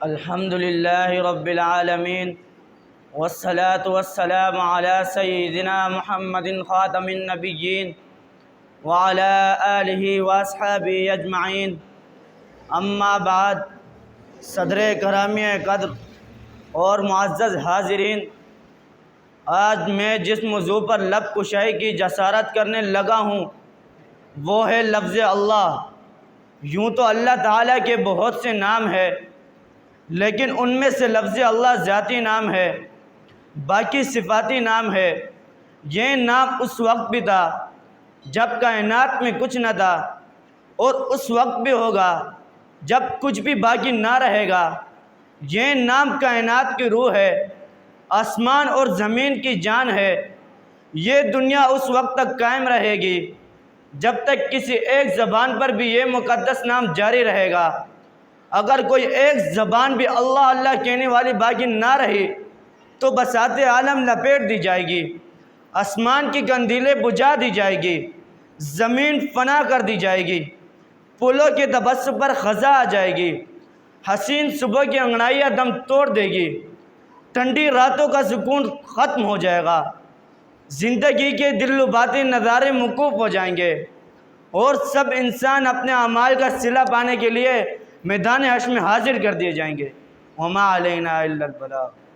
الحمد لله رب العالمين والصلاة والسلام على سيدنا محمد خاتم النبيين وعلى آله وأصحابه أجمعين اما بعد۔ صدر گرامی قدر اور معزز حاضرین، آج میں جس موضوع پر لب کشائی کی جسارت کرنے لگا ہوں وہ ہے لفظ اللہ۔ یوں تو اللہ تعالیٰ کے بہت سے نام ہیں، لیکن ان میں سے لفظ اللہ ذاتی نام ہے، باقی صفاتی نام ہے۔ یہ نام اس وقت بھی تھا جب کائنات میں کچھ نہ تھا، اور اس وقت بھی ہوگا جب کچھ بھی باقی نہ رہے گا۔ یہ نام کائنات کی روح ہے، آسمان اور زمین کی جان ہے۔ یہ دنیا اس وقت تک قائم رہے گی جب تک کسی ایک زبان پر بھی یہ مقدس نام جاری رہے گا۔ اگر کوئی ایک زبان بھی اللہ اللہ کہنے والی باقی نہ رہی تو بساط عالم لپیٹ دی جائے گی، آسمان کی قندیلیں بجھا دی جائے گی، زمین فنا کر دی جائے گی، پھولوں کے تبسم پر خزاں آ جائے گی، حسین صبح کی انگڑائیاں دم توڑ دے گی، ٹھنڈی راتوں کا سکون ختم ہو جائے گا، زندگی کے دللباتے نظارے موقوف ہو جائیں گے، اور سب انسان اپنے اعمال کا صلہ پانے کے لیے میدان حشر میں حاضر کر دیے جائیں گے۔ وما علینا الا البلاغ۔